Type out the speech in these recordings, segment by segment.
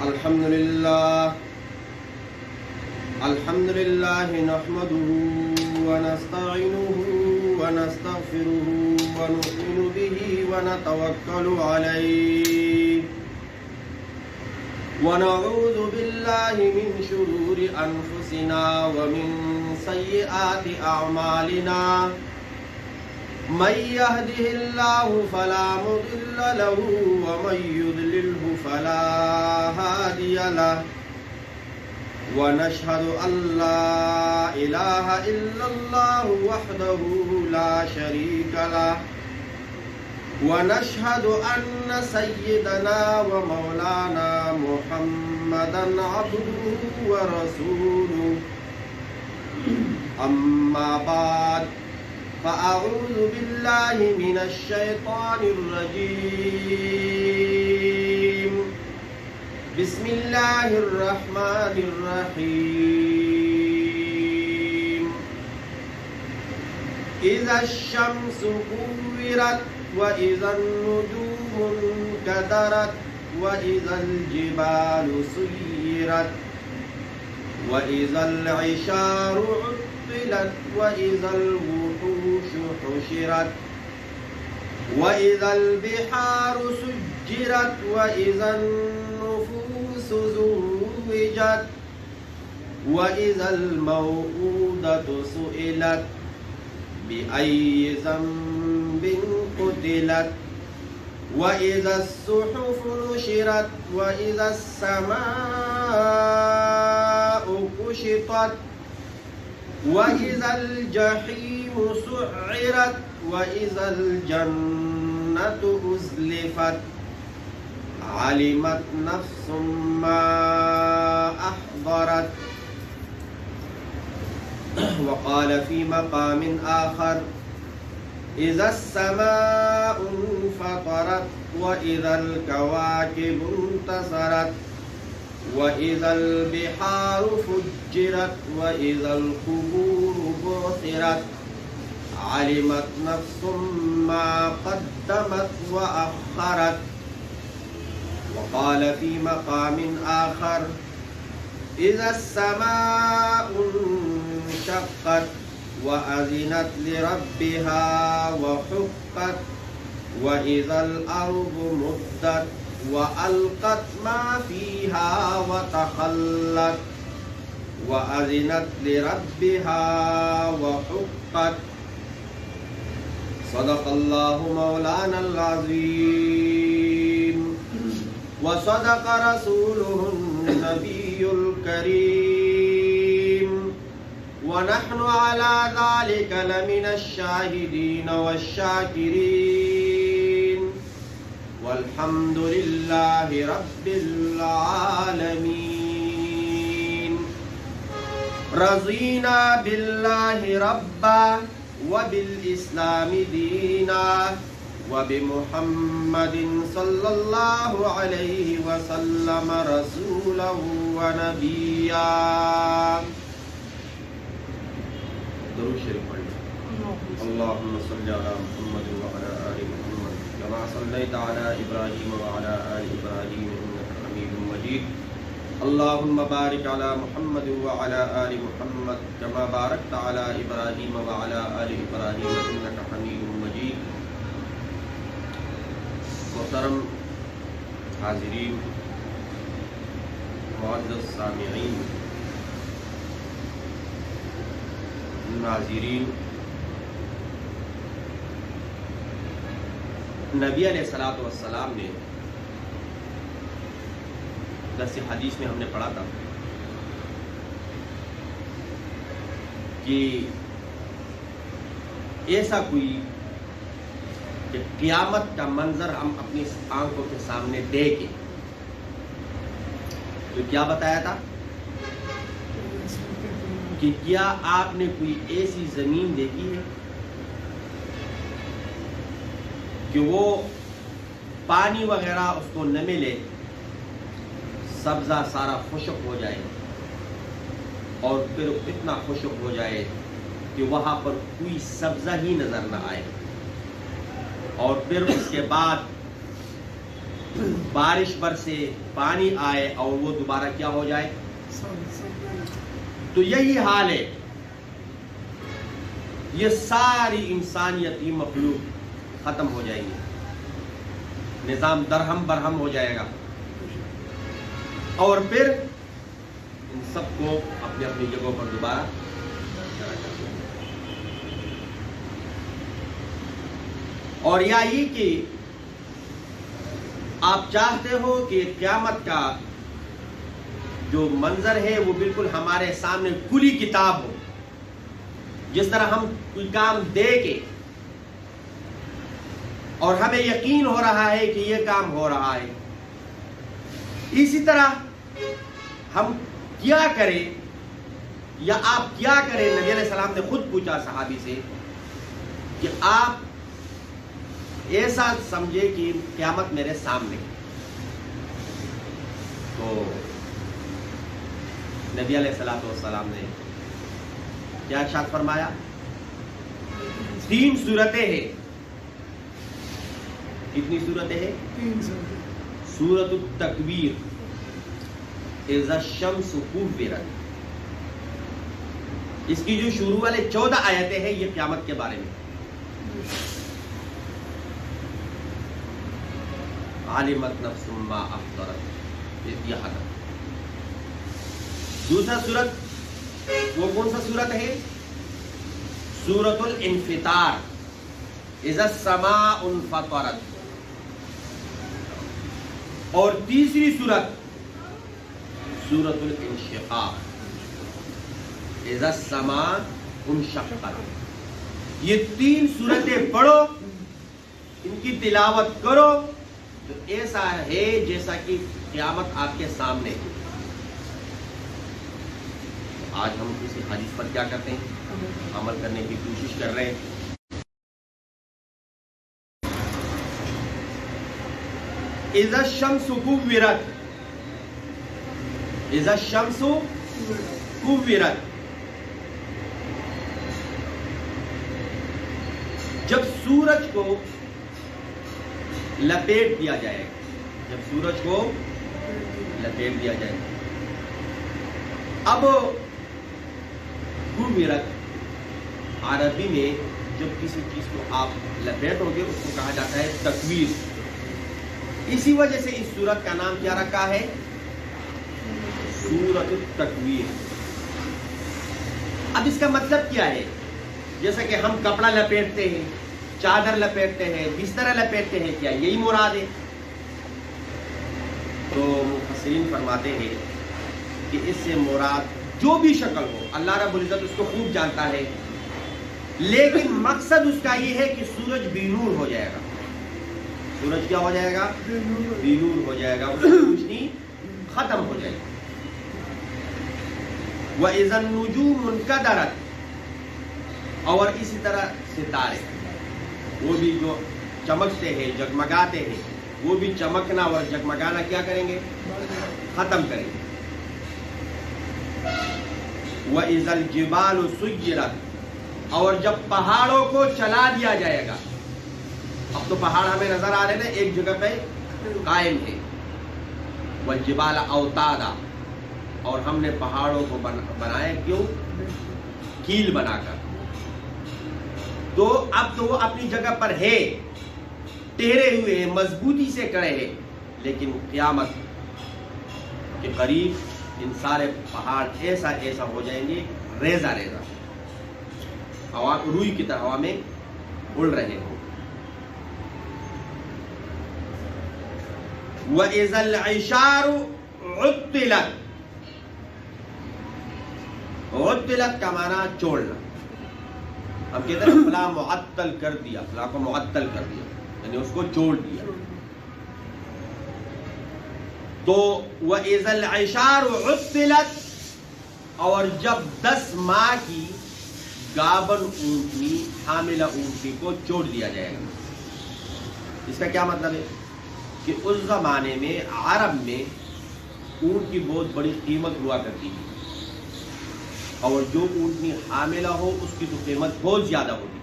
الحمد لله نحمده ونستعينه ونستغفره ونؤمن به ونتوكل عليه ونعوذ بالله من شرور أنفسنا ومن سيئات أعمالنا من يهده الله فلا مضل له ومن يضلله فلا هادي له ونشهد أن لا إله إلا الله وحده لا شريك له ونشهد أن سيدنا ومولانا محمدا عبده ورسوله أما بعد فأعوذ بالله من الشيطان الرجيم بسم الله الرحمن الرحيم إذا الشمس كورت وإذا النجوم انكدرت وإذا الجبال سيرت وإذا العشار عطلت وإذا الوحوش حشرت وإذا البحار سجرت وإذا النفوس زوجت وإذا الموءودة سئلت بأي ذنب قتلت وإذا الصحف نشرت وإذا السماء كشطت وإذا الجحيم سعرت وإذا الجنة أزلفت علمت نفس ما أحضرت. وقال في مقام آخر إذا السماء انفطرت وإذا الكواكب انتصرت وإذا البحار فجرت وإذا القبور بعثرت علمت نفس ما قدمت وأخرت. وقال في مقام آخر إذا السماء انشقت وأذنت لربها وحقت وإذا الأرض مدت وألقت ما فيها وتخلت وأذنت لربها وحقت. صدق الله مولانا العظيم وصدق رسوله النبي الكريم ونحن على ذلك لمن الشاهدين والشاكرين والحمد لله رب العالمين. رضينا بالله ربا وبالإسلام دينا وبمحمد صلى الله عليه وسلم رسولا ونبيا. درود شریف پڑھیں. اللهم صل على محمد وعلى آل محمد كما صليت على إبراهيم وعلى آل إبراهيم إنك حميد مجيد. اللهم بارك على محمد وعلى آل محمد كما باركت على إبراهيم وعلى آل إبراهيم إنك حميد مجيد. محترم حاضرین، معزز سامعین، ناظرین، نبی علیہ الصلوۃ والسلام نے درس حدیث میں ہم نے پڑھا تھا کہ ایسا کوئی کہ قیامت کا منظر ہم اپنی آنکھوں کے سامنے دیکھیں تو کیا بتایا تھا کہ کیا آپ نے کوئی ایسی زمین دیکھی ہے کہ وہ پانی وغیرہ اس کو نہ ملے، سبزہ سارا خشک ہو جائے اور پھر اتنا خشک ہو جائے کہ وہاں پر کوئی سبزہ ہی نظر نہ آئے، اور پھر اس کے بعد بارش برسے، پانی آئے اور وہ دوبارہ کیا ہو جائے؟ تو یہی حال ہے، یہ ساری انسانیتی مخلوق ختم ہو جائیں گے، نظام درہم برہم ہو جائے گا، اور پھر ان سب کو اپنی اپنی جگہوں پر دوبارہ کرا کر دیا۔ اور یہ کہ آپ چاہتے ہو کہ قیامت کا جو منظر ہے وہ بالکل ہمارے سامنے کھلی کتاب ہو، جس طرح ہم کوئی کام دے کے اور ہمیں یقین ہو رہا ہے کہ یہ کام ہو رہا ہے، اسی طرح ہم کیا کریں یا آپ کیا کریں۔ نبی علیہ السلام نے خود پوچھا صحابی سے کہ آپ ایسا سمجھے کہ قیامت میرے سامنے، تو نبی علیہ السلام نے کیا ارشاد فرمایا؟ 3 صورتیں ہیں۔ کتنی صورتیں ہیں؟ 3 صورتیں۔ سورۃ التکویر، اذا الشمس کورت، اس کی جو شروع والے 14 آیتیں ہیں یہ قیامت کے بارے میں۔ علمت نفس ما احضرت، یہ حد۔ دوسرا سورت وہ کون سا سورت ہے؟ سورۃ الانفطار، اذا السماء انفطرت۔ اور تیسری سورت سورۃ الانشقاق، اذا السماء انشقت۔ یہ 3 صورتیں پڑھو، ان کی تلاوت کرو تو ایسا ہے جیسا کہ قیامت آپ کے سامنے ہے۔ آج ہم کسی حدیث پر کیا کرتے ہیں؟ عمل کرنے کی کوشش کر رہے ہیں۔ اذا الشمس کورت، اذا الشمس کورت، جب سورج کو لپیٹ دیا جائے گا، جب سورج کو لپیٹ دیا جائے گا۔ اب کورت عربی میں جب کسی چیز کو آپ لپیٹو گے اس کو کہا جاتا ہے تکویر۔ اسی وجہ سے اس سورت کا نام کیا رکھا ہے؟ سورۃ التکویر۔ اب اس کا مطلب کیا ہے؟ جیسا کہ ہم کپڑا لپیٹتے ہیں، چادر لپیٹتے ہیں، بستر لپیٹتے ہیں، کیا یہی مراد ہے؟ تو مفسرین فرماتے ہیں کہ اس سے مراد جو بھی شکل ہو، اللہ رب العزت اس کو خوب جانتا ہے، لیکن مقصد اس کا یہ ہے کہ سورج بے نور ہو جائے گا۔ سورج کیا ہو جائے گا؟ بے نور ہو جائے گا، اس کی روشنی ختم ہو جائے گی۔ وَإِذَا النُّجُومُ انْكَدَرَتْ، اور اسی طرح ستارے وہ بھی جو چمکتے ہیں، جگمگاتے ہیں، وہ بھی چمکنا اور جگمگانا کیا کریں گے؟ ختم کریں گے۔ وَإِذَا الْجِبَالُ سُيِّرَتْ، اور جب پہاڑوں کو چلا دیا جائے گا۔ اب تو پہاڑ ہمیں نظر آ رہے ہیں، ایک جگہ پہ قائم ہے۔ وَالْجِبَالَ أَوْتَادًا، اور ہم نے پہاڑوں کو بنائے کیوں؟ کیل بنا کر۔ تو اب تو وہ اپنی جگہ پر ہے، ٹہرے ہوئے ہیں، مضبوطی سے کھڑے ہیں، لیکن قیامت کے قریب ان سارے پہاڑ ایسا ایسا ہو جائیں گے، ریزہ ریزہ، ہوا روئی کی طرح ہوا میں اڑ رہے ہوں۔ وَإِذَا الْعِشَارُ عُطِّلَتْ، عُطِّلَتْ کا معنی چھوڑنا۔ ہم کہتے ہیں فلاں معطل کر دیا، فلاں کو معطل کر دیا، یعنی اس کو چھوڑ دیا۔ تو وَإِذَا الْعِشَارُ عُطِّلَتْ، اور جب 10 ماہ کی گابن اونٹنی، حاملہ اونٹنی کو چھوڑ دیا جائے گا۔ اس کا کیا مطلب ہے؟ کہ اس زمانے میں عرب میں اونٹ کی بہت بڑی قیمت ہوا کرتی تھی، اور جو اونٹنی حاملہ ہو اس کی تو قیمت بہت زیادہ ہوتی،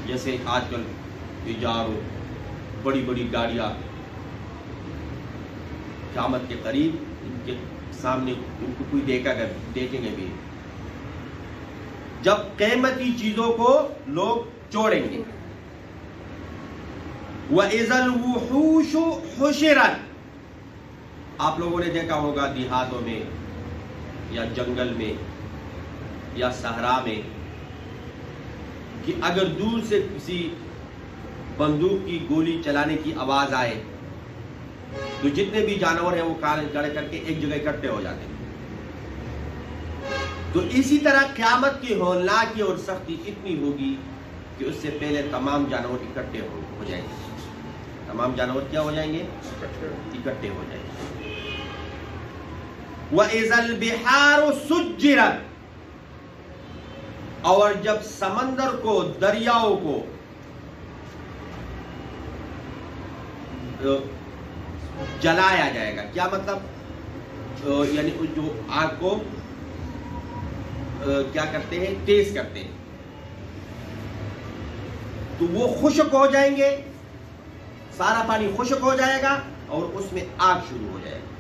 جیسے آج کل ایجار ہو، بڑی بڑی گاڑیاں قیامت کے قریب ان کے سامنے ان کو کوئی دیکھیں گے بھی جب قیمتی چیزوں کو لوگ چھوڑیں گے. وَإِذَا الْوُحُوشُ حُشِرَتْ. آپ لوگوں نے دیکھا ہوگا دیہاتوں میں یا جنگل میں یا صحرا میں کہ اگر دور سے کسی بندوق کی گولی چلانے کی آواز آئے تو جتنے بھی جانور ہیں وہ کھڑے کر کے ایک جگہ اکٹھے ہو جاتے ہیں. تو اسی طرح قیامت کی ہولناکی اور سختی اتنی ہوگی کہ اس سے پہلے تمام جانور اکٹھے ہو جائیں گے. تمام جانور کیا ہو جائیں گے؟ اکٹھے ہو جائیں گے. وَإِذَا الْبِحَارُ سُجِّرَتْ. اور جب سمندر کو دریاؤں کو جلایا جائے گا. کیا مطلب؟ یعنی جو آگ کو کیا کرتے ہیں؟ تیز کرتے ہیں. تو وہ خشک ہو جائیں گے، سارا پانی خشک ہو جائے گا اور اس میں آگ شروع ہو جائے گا.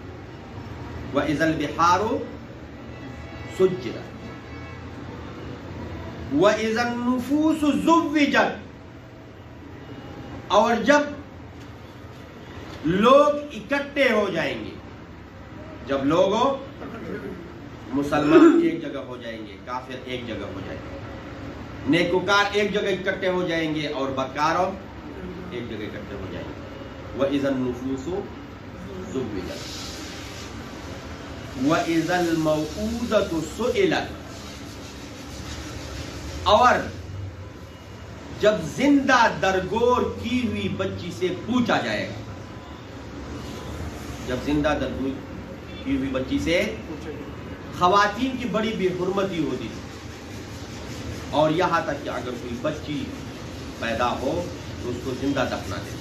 وَإِذَا الْبِحَارُ سُجِّرَتْ. وَإِذَا النُّفُوسُ زُوِّجَتْ. اور جب لوگ اکٹھے ہو جائیں گے، جب لوگ مسلمان ایک جگہ ہو جائیں گے، کافر ایک جگہ ہو جائیں گے، نیکوکار ایک جگہ اکٹھے ہو جائیں گے اور بدکاروں ایک جگہ اکٹھے ہو جائیں گے. وَإِذَا النُّفُوسُ زُوِّجَتْ. وَإِذَا الْمَوْءُودَةُ سُئِلَتْ. اور جب زندہ درگور کی ہوئی بچی سے پوچھا جائے گا. جب زندہ درگور کی ہوئی بچی سے، خواتین کی بڑی بے حرمتی ہوتی تھی اور یہاں تک کہ اگر کوئی بچی پیدا ہو تو اس کو زندہ دفنا دے.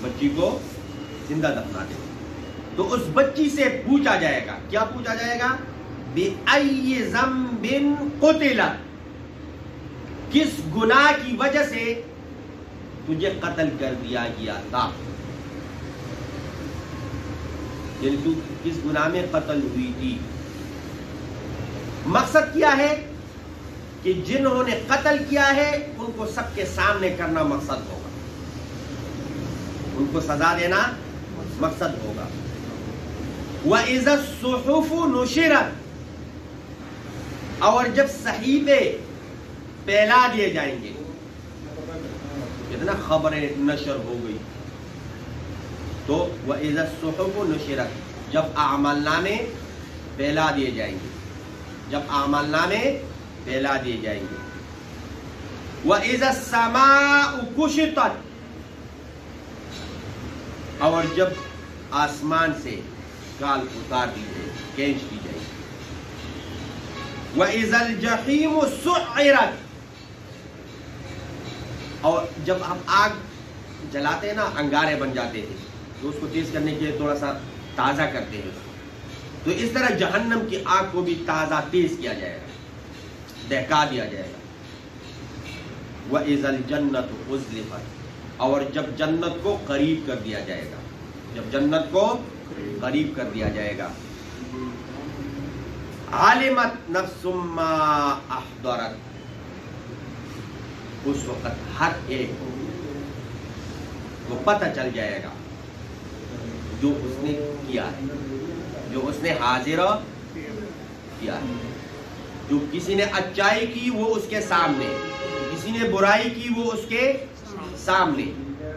بچی کو زندہ دفنا دے. تو اس بچی سے پوچھا جائے گا. کیا پوچھا جائے گا؟ بِأَيِّ ذَنبٍ قُتِلَتْ. کس گناہ کی وجہ سے تجھے قتل کر دیا گیا تھا؟ یعنی تو کس گناہ میں قتل ہوئی تھی. مقصد کیا ہے کہ جنہوں نے قتل کیا ہے ان کو سب کے سامنے کرنا مقصد ہوگا، ان کو سزا دینا مقصد ہوگا. وَإِذَا الصُّحُفُ نُشِرَتْ. اور جب صحیفے پھیلا دیے جائیں گے، اتنا خبریں نشر ہو گئی تو وَإِذَا الصُّحُفُ نُشِرَتْ. جب اعمال نامے پھیلا دیے جائیں گے، جب اعمال نامے پھیلا دیے جائیں گے. وَإِذَا السَّمَاءُ كُشِطَتْ. اور جب آسمان سے کال اتار دی جائے، کینچ دی جائے. وَإِذَا الْجَحِيمُ سُعِّرَتْ. اور جب ہم آگ جلاتے ہیں نا، انگارے بن جاتے ہیں تو اس کو تیز کرنے کے لیے تھوڑا سا تازہ کرتے ہیں. تو اس طرح جہنم کی آگ کو بھی تازہ تیز کیا جائے گا، دہکا دیا جائے گا. وَإِذَا الْجَنَّةُ أُزْلِفَتْ. اور جب جنت کو قریب کر دیا جائے گا، جب جنت کو قریب کر دیا جائے گا. عَلِمَتْ نَفْسٌ مَّا أَحْضَرَتْ. اس وقت ہر ایک کو پتہ چل جائے گا جو اس نے کیا ہے، جو اس نے حاضر کیا ہے. جو کسی نے اچائی کی وہ اس کے سامنے، کسی نے برائی کی وہ اس کے سامنے،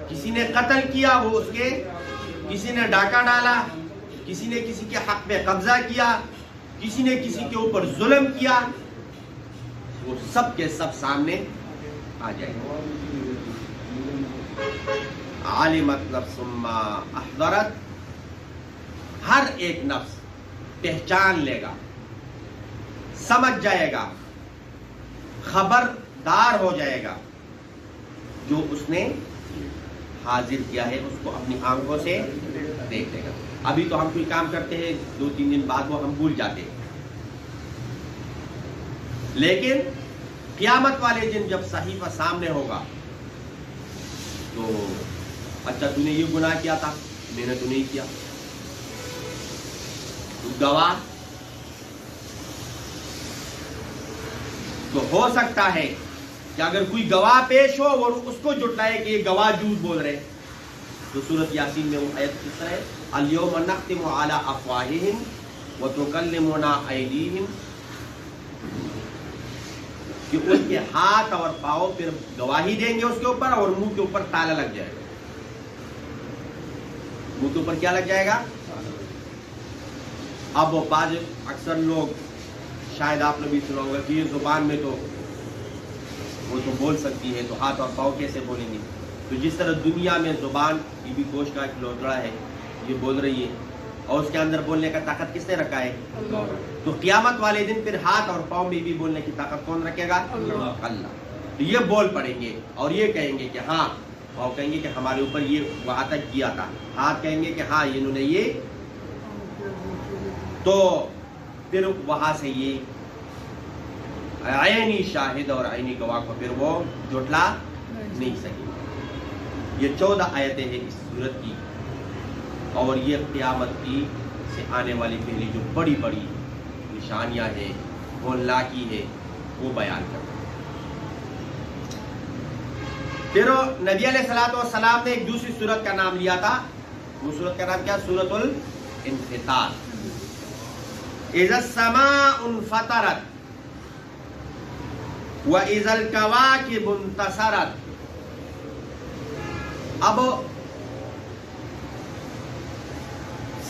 کسی نے قتل کیا وہ اس کے، کسی نے ڈاکہ ڈالا، کسی نے کسی کے حق میں قبضہ کیا، کسی نے کسی کے اوپر ظلم کیا، وہ سب کے سب سامنے آ جائے گا. عالمت نفس ما احضرت. ہر ایک نفس پہچان لے گا، سمجھ جائے گا، خبردار ہو جائے گا جو اس نے حاضر کیا ہے، اس کو اپنی آنکھوں سے دیکھ لے گا. ابھی تو ہم کوئی کام کرتے ہیں، 2-3 دن بعد وہ ہم بھول جاتے ہیں، لیکن قیامت والے دن جب صحیفہ سامنے ہوگا تو اچھا تو نے یہ گناہ کیا تھا، میں نے تو نہیں کیا، گواہ تو ہو سکتا ہے کہ اگر کوئی گواہ پیش ہو اور اس کو جھٹلائے کہ یہ گواہ جھوٹ بول رہے ہیں، تو سورۃ یاسین میں وہ آیت کس طرح ہے، الیوم نختم علی افواہہم وتکلمنا ایدیہم، کہ ان کے ہاتھ اور پاؤں پھر گواہی دیں گے اس کے اوپر، اور منہ کے اوپر تالا لگ جائے گا. منہ کے اوپر کیا لگ جائے گا؟ اب وہ بعض اکثر لوگ، شاید آپ نے بھی سنا ہوگا کہ یہ زبان میں تو وہ تو بول سکتی ہے، تو ہاتھ اور پاؤں کیسے بولیں گے؟ تو جس طرح دنیا میں زبان یہ بھی گوشت کا ایک لوٹڑا ہے، یہ بول رہی ہے، اور اس کے اندر بولنے کا طاقت کس نے رکھا ہے؟ تو قیامت والے دن پھر ہاتھ اور پاؤں میں بھی بولنے کی طاقت کون رکھے گا؟ اللہ. تو یہ بول پڑیں گے اور یہ کہیں گے کہ ہاں، پاؤں کہیں گے کہ ہمارے اوپر یہ وہاں تک کیا تھا، ہاتھ کہیں گے کہ ہاں انہوں نے یہ، تو پھر وہاں سے یہ عینی شاہد اور عینی گواہ کو پھر وہ جھٹلا نہیں سکے. یہ 14 آیتیں ہیں اس سورت کی، اور یہ قیامت کی سے آنے والی پہلی جو بڑی بڑی نشانیاں ہیں، ہولنا کی ہے، وہ بیان کرتا ہے. پھر نبی علیہ الصلوۃ والسلام نے ایک دوسری سورت کا نام لیا تھا، وہ سورت کا نام کیا؟ سورۃ الانفطار. اذا السماء انفطرت وَإِذَا الْكَوَاكِبُ انْتَثَرَتْ. اب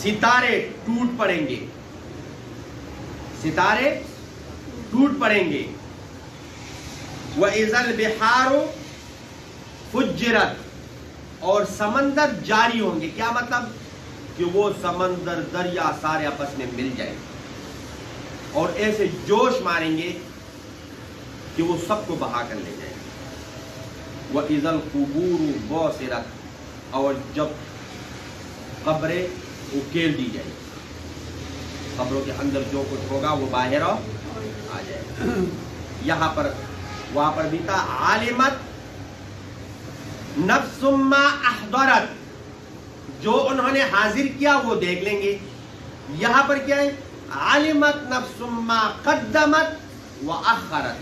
ستارے ٹوٹ پڑیں گے، ستارے ٹوٹ پڑیں گے. وَإِذَا الْبِحَارُ فُجِّرَتْ، اور سمندر جاری ہوں گے. کیا مطلب؟ کہ وہ سمندر دریا سارے آپس میں مل جائیں گے اور ایسے جوش ماریں گے کہ وہ سب کو بہا کر لے جائیں گے. وَإِذَا الْقُبُورُ بُعْثِرَتْ، اور جب قبریں اکیل دی جائیں، قبروں کے اندر جو کچھ ہوگا وہ باہر آ جائے گا. یہاں پر وہاں پر بھی تھا عالمت نفس ما احضرت، جو انہوں نے حاضر کیا وہ دیکھ لیں گے. یہاں پر کیا ہے؟ عالمت نفس ما قدمت وأخرت،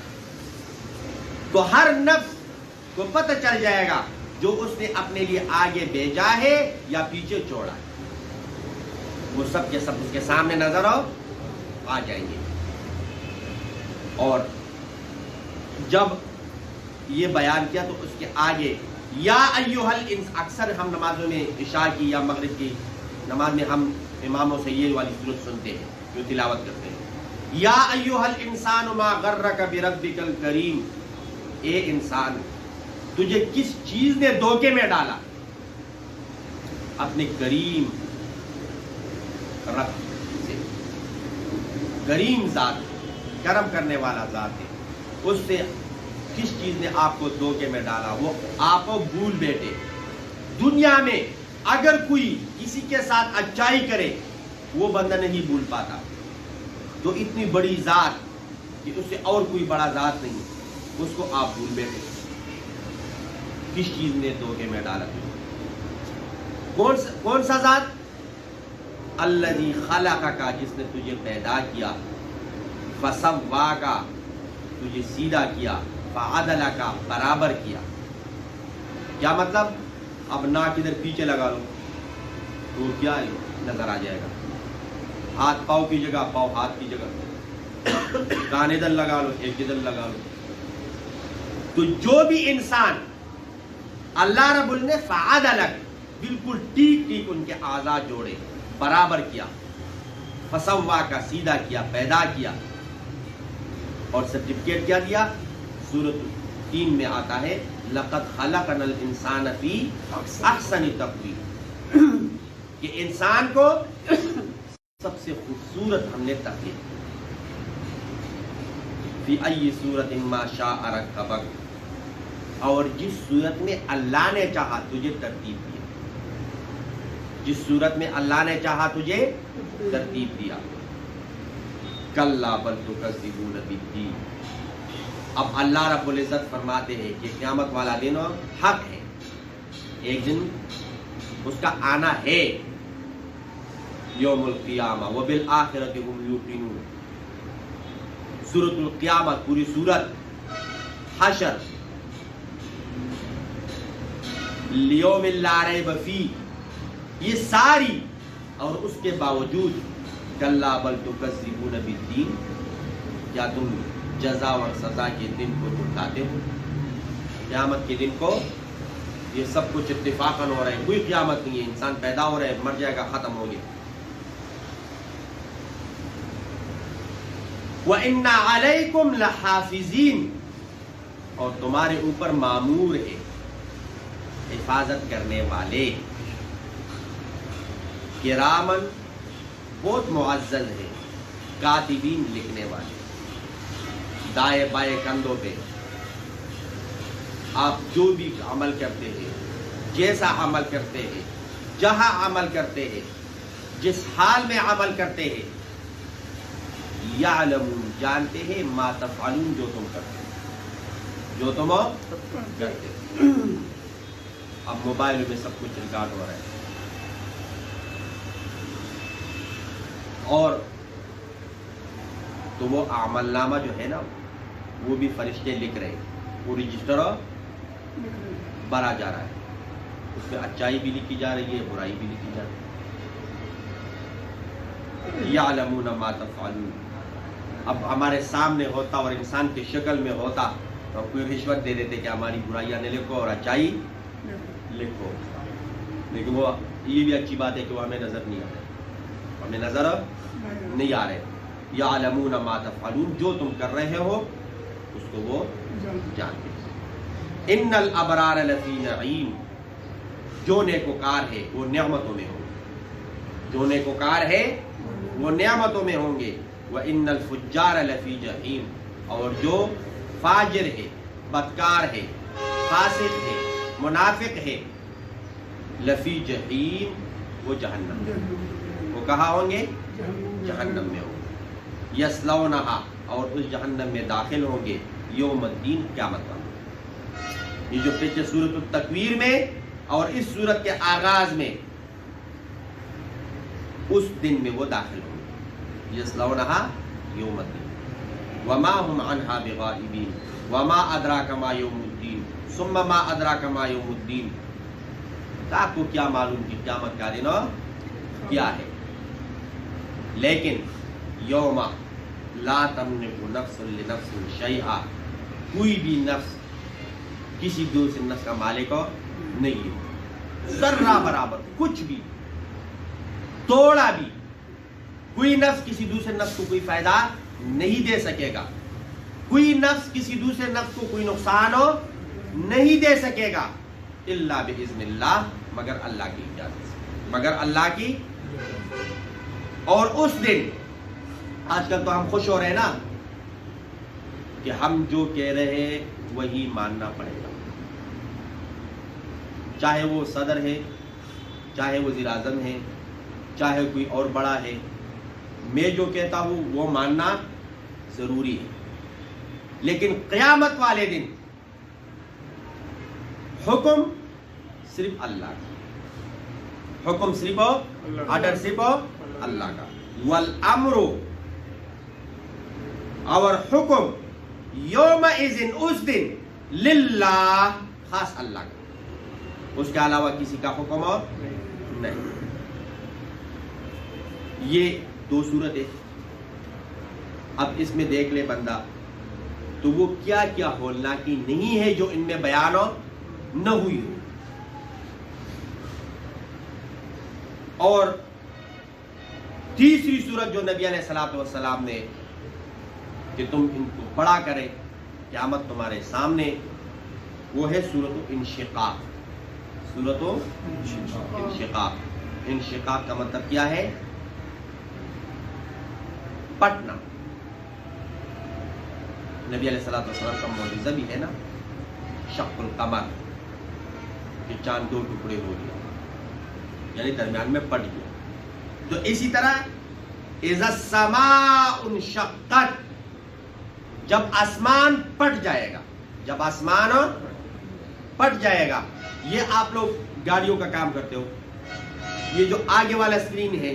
تو ہر نفس کو پتہ چل جائے گا جو اس نے اپنے لیے آگے بھیجا ہے یا پیچھے چھوڑا ہے، وہ سب کے سب اس کے سامنے نظر آ جائیں گے. اور جب یہ بیان کیا تو اس کے آگے یا ایھا الانس، اکثر ہم نمازوں میں عشاء کی یا مغرب کی نماز میں ہم اماموں سے یہ والی سورت سنتے ہیں جو تلاوت کرتے ہیں، یا ایھا الانسان ما غرک بربک الکریم، اے انسان تجھے کس چیز نے دھوکے میں ڈالا؟ اپنے کریم رب سے، کریم ذات، کرم کرنے والا ذات ہے، اس سے کس چیز نے آپ کو دھوکے میں ڈالا؟ وہ آپ کو بھول بیٹھے. دنیا میں اگر کوئی کسی کے ساتھ اچائی کرے وہ بندہ نہیں بھول پاتا، تو اتنی بڑی ذات کہ اس سے اور کوئی بڑا ذات نہیں، اس کو آپ بھول بیٹھے. کس چیز نے دھوکے میں ڈالا؟ کون سا ذات؟ الذی خلقک، جس نے تجھے پیدا کیا، فسواک، تجھے سیدھا کیا، فعدلک، برابر کیا. کیا مطلب؟ اب ناک ادھر پیچھے لگا لو تو کیا نظر آ جائے گا، ہاتھ پاؤں کی جگہ پاؤں ہاتھ کی جگہ، کان ادھر لگا لو ایک ادھر لگا لو. تو جو بھی انسان اللہ رب نے فعدلک، بالکل ٹھیک ٹھیک ان کے اعضاء جوڑے، برابر کیا، فسواک، سیدھا کیا، پیدا کیا، اور سرٹیفکیٹ کیا دیا؟ سورۃ 3 میں آتا ہے لقد خلقنا الانسان فی احسن تقویم، کہ انسان کو سب سے خوبصورت ہم نے تخلیق فی ای صورت ما شاء رکبک، اور جس صورت میں اللہ نے چاہا تجھے ترتیب دیا، جس صورت میں اللہ نے چاہا تجھے ترتیب دیا. کلا بل تکذبون بالدین. اب اللہ رب العزت فرماتے ہیں کہ قیامت والا دن حق ہے، ایک دن اس کا آنا ہے، یوم القیامہ وبالآخرۃ هم یوقنون. سورۃ القیامہ پوری سورت، حشر، لیوم لا ریب فیہ، یہ ساری، اور اس کے باوجود کلا بل تکذبون بالدین، کیا تم جزا اور سزا کے دن کو جھٹلاتے ہو؟ قیامت کے دن کو یہ سب کچھ اتفاقاً ہو رہا ہے، کوئی قیامت نہیں ہے، انسان پیدا ہو رہا ہے، مر جائے گا، ختم ہو گیا. وَإِنَّ عَلَيْكُمْ لَحَافِظِينَ، اور تمہارے اوپر مامور ہے، حفاظت کرنے والے، کرامن، بہت معزز ہے، کاتبین، لکھنے والے، دائیں بائیں کندھوں پہ آپ جو بھی عمل کرتے ہیں، جیسا عمل کرتے ہیں، جہاں عمل کرتے ہیں، جس حال میں عمل کرتے ہیں، یعلمون، جانتے ہیں، ما تفعلون، جو تم کرتے ہیں، جو تم کرتے ہیں. اب موبائل میں سب کچھ ریکارڈ ہو رہا ہے، اور تو وہ اعمال نامہ جو ہے نا، وہ بھی فرشتے لکھ رہے ہیں، وہ رجسٹر بھرا جا رہا ہے، اس میں اچائی بھی لکھی جا رہی ہے، برائی بھی لکھی جا رہی ہے. یعلمون ما تفعلون. اب ہمارے سامنے ہوتا اور انسان کی شکل میں ہوتا تو کوئی رشوت دے دیتے کہ ہماری برائیاں نہ لکھو اور اچائی لکھو، لیکن وہ یہ بھی اچھی بات ہے کہ وہ ہمیں نظر نہیں آ رہے، ہمیں نظر نہیں آ رہے. یعلمون ما تفعلون، جو تم کر رہے ہو اس کو وہ جانتے ہیں. ان الابرار لفی نعیم، جو نیکوکار ہے وہ نعمتوں میں ہوں گے، جو نیکوکار ہے وہ نعمتوں میں ہوں گے. وَإِنَّ الْفُجَّارَ لَفِي جَحِيمٍ، اور جو فاجر ہے، بدکار ہے، فاسق ہے، منافق ہے، لفی جحیم، وہ جہنم میں، وہ کہاں ہوں گے؟ جہنم میں ہوں گے. یصلونہا، اور اس جہنم میں داخل ہوں گے، یوم الدین، قیامت کا. یہ جو پچھلے سورۃ التکویر میں اور اس سورت کے آغاز میں، اس دن میں وہ داخل ہوں گے. یصلونہا یوم الدین. وما هم عنها بغائبین وما ادراک ما یوم الدین ثم ما ادراک ما یوم الدین. آپ کو کیا معلوم کہ قیامت کا دن کیا ہے؟ لیکن یوم لا تملک نفس لنفس شیئا، کوئی بھی نفس کسی دوسری نفس کا مالک نہیں ہے. ذرہ برابر کچھ بھی، توڑا بھی، کوئی نفس کسی دوسرے نفس کو کوئی فائدہ نہیں دے سکے گا، کوئی نفس کسی دوسرے نفس کو کوئی نقصان نہیں دے سکے گا، الا باذن اللہ، مگر اللہ کی اجازت سے، مگر اللہ کی. اور اس دن، آج کل تو ہم خوش ہو رہے ہیں نا کہ ہم جو کہہ رہے ہیں وہی ماننا پڑے گا، چاہے وہ صدر ہے، چاہے وزیر اعظم ہے، چاہے کوئی اور بڑا ہے، میں جو کہتا ہوں وہ ماننا ضروری ہے. لیکن قیامت والے دن حکم صرف اللہ کا، حکم صرف آرڈر صرف اللہ کا. والامر، اور حکم یومئذ، اس دن، للہ، خاص اللہ کا، اس کے علاوہ کسی کا حکم نہیں. یہ دو صورتیں، اب اس میں دیکھ لے بندہ تو وہ کیا کیا ہولناکی نہیں ہے جو ان میں بیان نہ ہوئی ہو. اور تیسری صورت جو نبی علیہ الصلوۃ والسلام نے کہ تم ان کو پڑھا کرے قیامت تمہارے سامنے، وہ ہے سورۃ انشقاق. سورۃ انشقاق. انشقاق کا مطلب کیا ہے؟ پٹنا. نبی علیہ الصلوۃ والسلام کا معجزہ بھی ہے نا، شق القمر، کہ چاند دو ٹکڑے ہو گیا، یعنی درمیان میں پٹ گیا. تو اسی طرح اذا السماء انشقت، جب آسمان پٹ جائے گا، جب آسمان پٹ جائے گا. یہ آپ لوگ گاڑیوں کا کام کرتے ہو، یہ جو آگے والا اسکرین ہے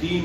3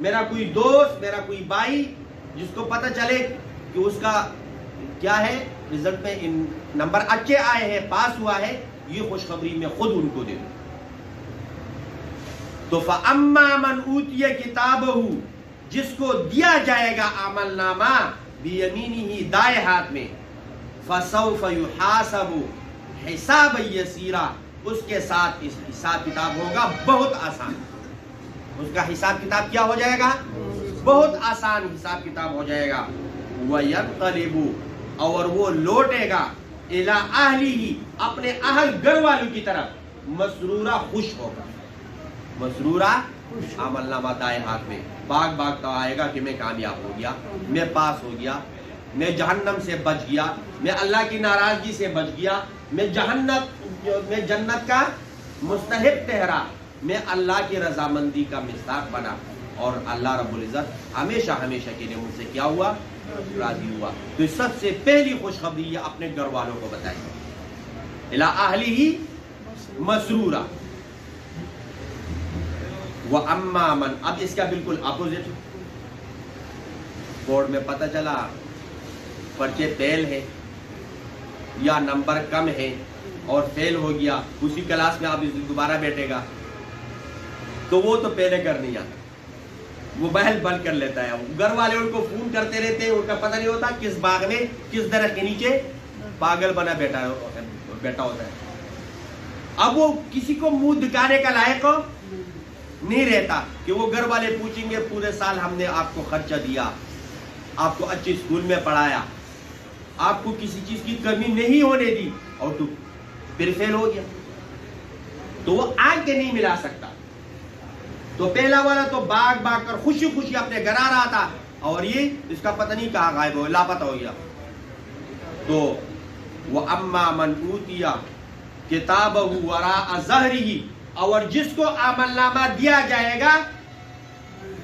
میرا کوئی دوست، میرا کوئی بھائی جس کو پتہ چلے کہ اس کا کیا ہے رزلٹ میں نمبر اچھے آئے ہیں، پاس ہوا ہے، یہ خوشخبری میں خود ان کو دے دوں۔ تو فَأَمَّا مَنْ أُوتِيَ كِتَابَهُ، جس کو دیا جائے گا عمل نامہ بِيَمِينِهِ دائیں ہاتھ میں، فَسَوْفَ يُحَاسَبُ حِسَابًا يَسِيرًا، اس کے ساتھ اس حساب کتاب ہوگا بہت آسان، اس کا حساب کتاب کیا ہو جائے گا؟ بہت آسان حساب کتاب ہو جائے گا۔ وَيَنْقَلِبُ، اور وہ لوٹے گا، إِلَىٰ أَهْلِهِ، اپنے اہل گھر والوں کی طرف، مسرورہ خوش ہوگا، مسرورہ عمل نامہ دائیں ہاتھ میں، باغ باغتا آئے گا کہ میں کامیاب ہو گیا، میں پاس ہو گیا، میں جہنم سے بچ گیا، میں اللہ کی ناراضگی سے بچ گیا، میں جنت کا مستحق ٹھہرا، میں اللہ کی رضامندی کا مصداق بنا، اور اللہ رب العزت ہمیشہ ہمیشہ کے لیے مجھ سے کیا ہوا؟ راضی ہوا۔ تو سب سے پہلی خوشخبری یہ اپنے گھر والوں کو بتائیں، اِلیٰ أَهْلِهِ مسرورا۔ وَأَمَّا مَنْ، اب اس کا بالکل اپوزٹ، بورڈ میں پتہ چلا پرچے فیل ہے یا نمبر کم ہے اور فیل ہو گیا، اسی کلاس میں اب دوبارہ بیٹھے گا، تو وہ تو پہلے کر نہیں آتا، وہ بہل بند کر لیتا ہے، گھر والے ان کو فون کرتے رہتے ہیں، ان کا پتہ نہیں ہوتا کس باغ میں کس درخت کے نیچے پاگل بنا بیٹھا ہوتا ہے۔ اب وہ کسی کو منہ دکھانے کا لائق نہیں رہتا کہ وہ گھر والے پوچھیں گے پورے سال ہم نے آپ کو خرچہ دیا، آپ کو اچھے اسکول میں پڑھایا، آپ کو کسی چیز کی کمی نہیں ہونے دی، اور تو پھر فیل ہو گیا، تو وہ آنکھ کے نہیں ملا سکتا۔ تو پہلا والا تو باغ باغ کر خوشی خوشی اپنے گھر آ رہا تھا، اور یہ اس کا پتہ نہیں کہاں غائب ہو، لاپتہ ہو گیا۔ تو وَأَمَّا مَنْ أُوتِيَ كِتَابَهُ وَرَاءَ ظَهْرِهِ، اور جس کو عمل نامہ دیا جائے گا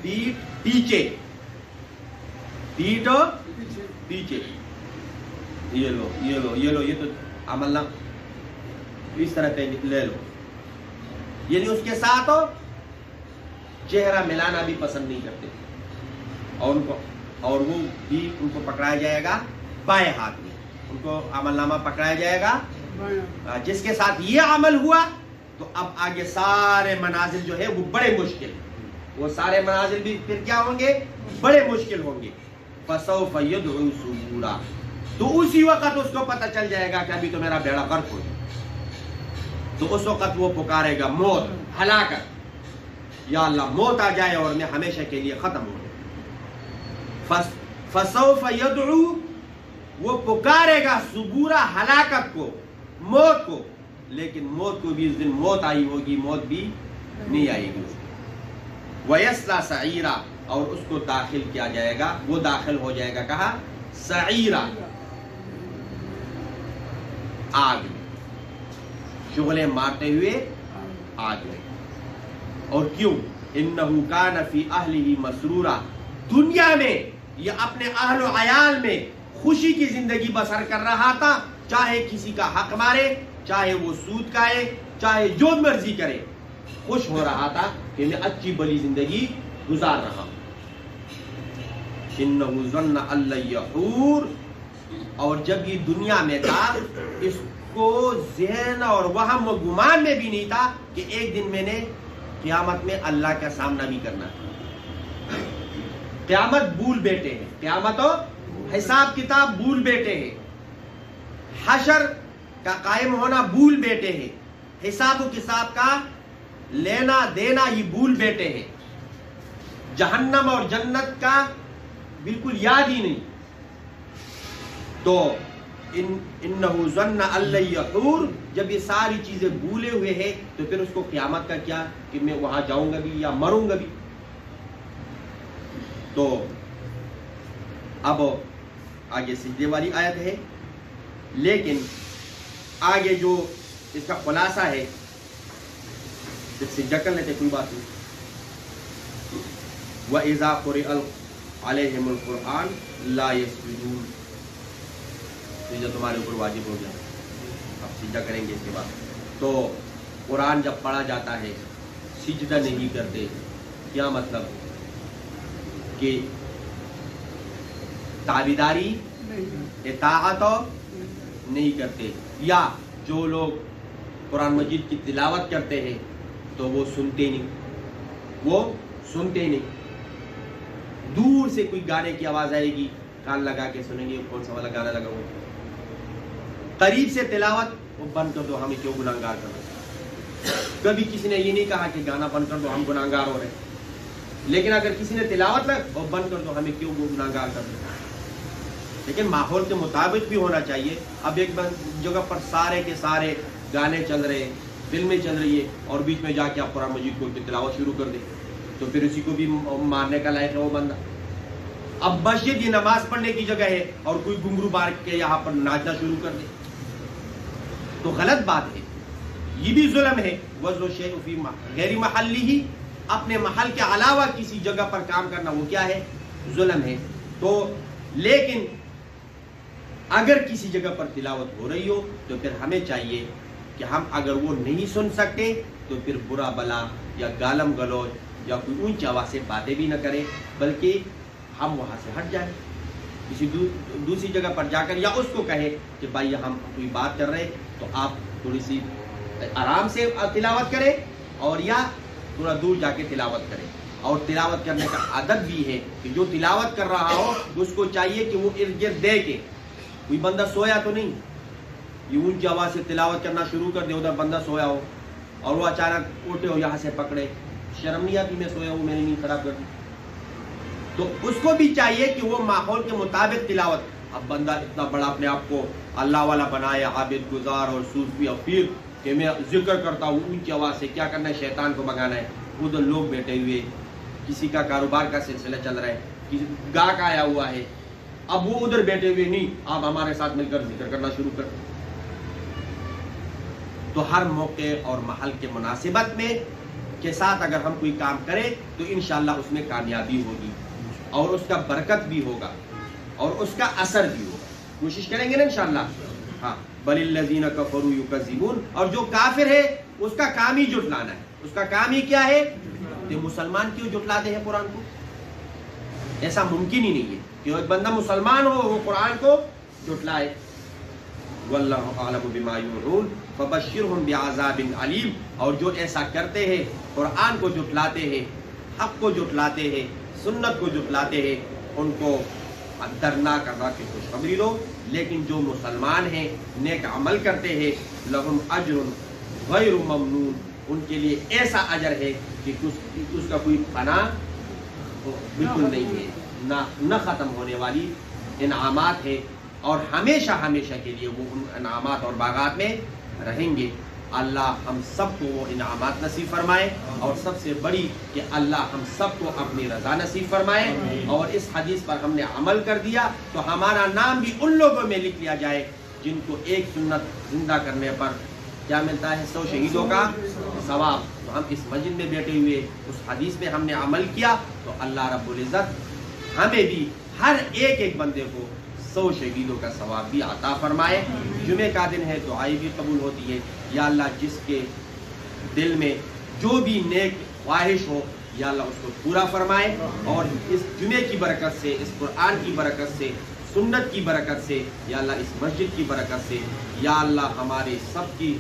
پیٹھ پیچھے، پیٹھ پیچھے، یہ لو یہ لو یہ لو، یہ تو عمل نامہ اس طرح پہ لے لو، یعنی اس کے ساتھ ہو چہرہ ملانا بھی پسند نہیں کرتے، اور وہ بھی ان کو پکڑایا جائے گا بائیں ہاتھ میں، ان کو عمل نامہ پکڑایا جائے گا، جس کے ساتھ یہ عمل ہوا تو اب آگے سارے منازل جو ہے وہ بڑے مشکل، وہ سارے منازل بھی پھر کیا ہوں گے؟ بڑے مشکل ہوں گے۔ فَسَوْفَ يَدْعُو ثُبُورًا، تو اسی وقت اس کو پتہ چل جائے گا کہ ابھی تو میرا بیڑا غرق ہو جائے، تو اس وقت وہ پکارے گا موت، ہلاکت، یا اللہ موت آ جائے اور میں ہمیشہ کے لیے ختم ہو جاؤں۔ فَسَوْفَ يَدْعُو، وہ پکارے گا ثُبُورًا، ہلاکت کو، موت کو، لیکن موت کو بھی اس دن موت آئی ہوگی، موت بھی نہیں آئے گی۔ وَيَصْلَىٰ سَعِيرًا، اور اس کو داخل کیا جائے گا، وہ داخل ہو جائے گا کہا سعیرہ، آگ، شغلیں مارتے ہوئے آگ میں۔ اور کیوں؟ اِنَّهُ كَانَ فِي أَهْلِهِ مسرورا، دنیا میں یہ اپنے اہل و عیال میں خوشی کی زندگی بسر کر رہا تھا، چاہے کسی کا حق مارے، چاہے وہ سود کھائے، چاہے جو مرضی کرے، خوش ہو رہا تھا کہ میں اچھی بلی زندگی گزار رہا ہوں۔ إِنَّهُ ظَنَّ أَن لَّن يَحُورَ، اور جب یہ دنیا میں تھا اس کو ذہن اور وہم و گمان میں بھی نہیں تھا کہ ایک دن میں نے قیامت میں اللہ کا سامنا بھی کرنا ہے۔ قیامت بھول بیٹھے ہیں، قیامت و حساب کتاب بھول بیٹھے ہیں، حشر کا قائم ہونا بھول بیٹھے ہیں، حساب و کتاب کا لینا دینا یہ بھول بیٹھے ہیں، جہنم اور جنت کا بالکل یاد ہی نہیں۔ تو انہو ظن ان لن یحور، جب یہ ساری چیزیں بھولے ہوئے ہیں تو پھر اس کو قیامت کا کیا کہ میں وہاں جاؤں گا بھی یا مروں گا بھی۔ تو اب آگے سجدے والی آیت ہے، لیکن آگے جو اس کا خلاصہ ہے سجدہ کر لیتے، کوئی بات نہیں۔ وَإِذَا قُرِئَ عَلَيْهِمُ الْقُرْآنُ لَا يَسْجُدُونَ، سجدہ تمہارے اوپر واجب ہو گیا، اب سجدہ کریں گے اس کے بعد۔ تو قرآن جب پڑھا جاتا ہے سجدہ نہیں کرتے. کیا مطلب؟ کہ تابعداری اطاعت نہیں کرتے. یا جو لوگ قرآن مجید کی تلاوت کرتے ہیں تو وہ سنتے نہیں. دور سے کوئی گانے کی آواز آئے گی, کان لگا کے سنیں گے کون سا والا گانا لگا ہوا. قریب سے تلاوت, وہ بند کر دو, ہمیں کیوں گناہگار کر رہے. کبھی کسی نے یہ نہیں کہا کہ گانا بند کر دو ہم گناہگار ہو رہے ہیں, لیکن اگر کسی نے تلاوت لگ اور بند کر دو ہمیں کیوں گناہگار کر رہے. لیکن ماحول کے مطابق بھی ہونا چاہیے. اب ایک جگہ پر سارے کے سارے گانے چل رہے ہیں, فلمیں چل رہی ہے, اور بیچ میں جا کے آپ قرآن مجید کو تلاوت شروع کر دیں تو پھر اسی کو بھی مارنے کا لائق ہے وہ بندہ. اب مسجد یہ نماز پڑھنے کی جگہ ہے اور کوئی گھنگرو بار کے یہاں پر ناچنا شروع کر دے تو غلط بات ہے. یہ بھی ظلم ہے. وَذْرُ الشَّيْءُ فِي غَيْرِ مَحَلِّهِ, اپنے محل کے علاوہ کسی جگہ پر کام کرنا وہ کیا ہے؟ ظلم ہے. تو لیکن اگر کسی جگہ پر تلاوت ہو رہی ہو تو پھر ہمیں چاہیے کہ ہم اگر وہ نہیں سن سکتے تو پھر برا بلا یا گالم گلوچ یا کوئی اونچی آواز سے باتیں بھی نہ کریں, بلکہ ہم وہاں سے ہٹ جائیں کسی دوسری جگہ پر جا کر, یا اس کو کہیں کہ بھائی ہم کوئی بات کر رہے تو آپ تھوڑی سی آرام سے تلاوت کریں, اور یا تھوڑا دور جا کے تلاوت کریں. اور تلاوت کرنے کا ادب بھی ہے کہ جو تلاوت کر رہا ہو اس کو چاہیے کہ وہ ارد گرد دے کے, کوئی بندہ سویا تو نہیں, یہ اونچی آواز سے تلاوت کرنا شروع کر دے, ادھر بندہ سویا ہو اور وہ اچانک اٹھے ہو یہاں سے پکڑے, شرم نہیں آتی میں سویا ہوں میں نے نیند خراب کر دی. تو اس کو بھی چاہیے کہ وہ ماحول کے مطابق تلاوت. اب بندہ اتنا بڑا اپنے آپ کو اللہ والا بنائے, عابد گزار اور صوفی اور پیر, کہ میں ذکر کرتا ہوں اونچی آواز سے, کیا کرنا ہے شیطان کو بھگانا ہے. ادھر لوگ بیٹھے ہوئے, کسی کا کاروبار کا سلسلہ چل رہا ہے, کسی گاہک آیا ہوا ہے, اب وہ ادھر بیٹھے ہوئے نہیں, آپ ہمارے ساتھ مل کر ذکر کرنا شروع کر. تو ہر موقع اور محل کے مناسبت میں کے ساتھ اگر ہم کوئی کام کریں تو انشاءاللہ اس میں کامیابی ہوگی اور اس کا برکت بھی ہوگا اور اس کا اثر بھی ہوگا. کوشش کریں گے نا انشاءاللہ. ہاں, بل الذین کفروا یکذبون, اور جو کافر ہے اس کا کام ہی جھٹلانا ہے. اس کا کام ہی کیا ہے؟ کہ مسلمان کیوں جھٹلاتے ہیں قرآن کو؟ ایسا ممکن ہی نہیں ہے کہ ایک بندہ مسلمان ہو وہ قرآن کو جھٹلائے. واللہ اعلم بما یوعون فبشرہم بعذاب علیم, اور جو ایسا کرتے ہیں, قرآن کو جھٹلاتے ہیں, حق کو جھٹلاتے ہیں, سنت کو جھٹلاتے ہیں, ان کو دردناک عذاب کی خوشخبری دو. لیکن جو مسلمان ہیں, نیک عمل کرتے ہیں, لہم اجر غیر ممنون, ان کے لیے ایسا اجر ہے کہ اس کا کوئی فنا بالکل نہیں ہے, نہ ختم ہونے والی انعامات ہے, اور ہمیشہ ہمیشہ کے لیے وہ ان انعامات اور باغات میں رہیں گے. اللہ ہم سب کو وہ انعامات نصیب فرمائے, اور سب سے بڑی کہ اللہ ہم سب کو اپنی رضا نصیب فرمائے, اور اس حدیث پر ہم نے عمل کر دیا تو ہمارا نام بھی ان لوگوں میں لکھ لیا جائے جن کو ایک سنت زندہ کرنے پر کیا ملتا ہے؟ 100 شہیدوں کا ثواب. تو ہم اس مسجد میں بیٹھے ہوئے اس حدیث میں ہم نے عمل کیا تو اللہ رب العزت ہمیں بھی ہر ایک بندے کو 100 شہیدوں کا ثواب بھی عطا فرمائے. جمعے کا دن ہے, دعائیں بھی قبول ہوتی ہے. یا اللہ جس کے دل میں جو بھی نیک خواہش ہو یا اللہ اس کو پورا فرمائے, اور اس جمعے کی برکت سے, اس قرآن کی برکت سے, سنت کی برکت سے, یا اللہ اس مسجد کی برکت سے, یا اللہ ہمارے سب کی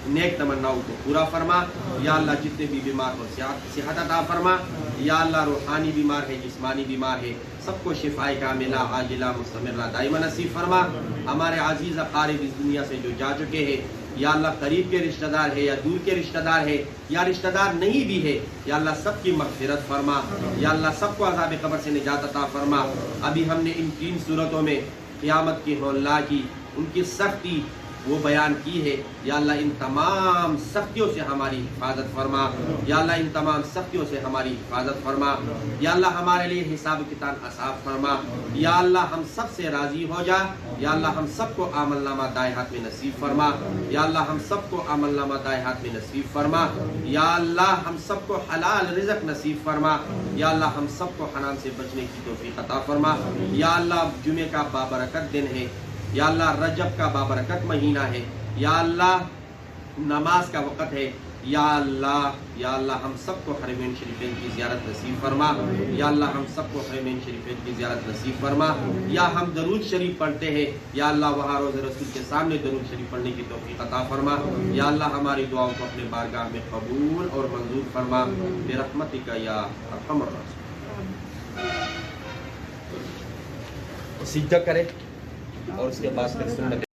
نیک تمناؤں کو پورا فرما. یا اللہ جتنے بھی بیمار ہو صحت عطا فرما. یا اللہ روحانی بیمار ہے, جسمانی بیمار ہے, سب کو شفائے کاملہ عاجلہ مستمرہ دائمہ نصیب فرما. ہمارے عزیز اقارب اس دنیا سے جو جا چکے ہیں, یا اللہ قریب کے رشتہ دار ہے یا دور کے رشتہ دار ہے یا رشتہ دار نہیں بھی ہے, یا اللہ سب کی مغفرت فرما. یا اللہ سب کو عذاب قبر سے نجات عطا فرما. ابھی ہم نے ان 3 صورتوں میں قیامت کی ہولناہ کی, ان کی سختی وہ بیان کی ہے. یا اللہ ان تمام سختیوں سے ہماری حفاظت فرما. یا اللہ ان تمام سختیوں سے ہماری حفاظت فرما. یا اللہ ہمارے لیے حساب و کتاب آسان فرما. یا اللہ ہم سب سے راضی ہو جا. یا اللہ ہم سب کو عمل نامہ دائیں ہاتھ میں نصیب فرما. یا اللہ ہم سب کو عمل نامہ دائیں ہاتھ میں نصیب فرما. یا اللہ ہم سب کو حلال رزق نصیب فرما. یا اللہ ہم سب کو حرام سے بچنے کی توفیق عطا فرما. یا اللہ جمعے کا بابرکت دن ہے. یا اللہ رجب کا بابرکت مہینہ ہے. یا اللہ نماز کا وقت ہے. یا اللہ ہم سب کو حرمین شریفین کی زیارت نصیب فرما. یا اللہ ہم سب کو حرمین شریفین کی زیارت نصیب فرما. یا ہم درود شریف پڑھتے ہیں, یا اللہ وہاں روز رسول کے سامنے درود شریف پڑھنے کی توفیق عطا فرما. یا اللہ ہماری دعاؤں کو اپنے بارگاہ میں قبول اور منظور فرما برحمتک یا ارحم الراحمین. سجدہ کرے اور اس کے بعد پھر سنت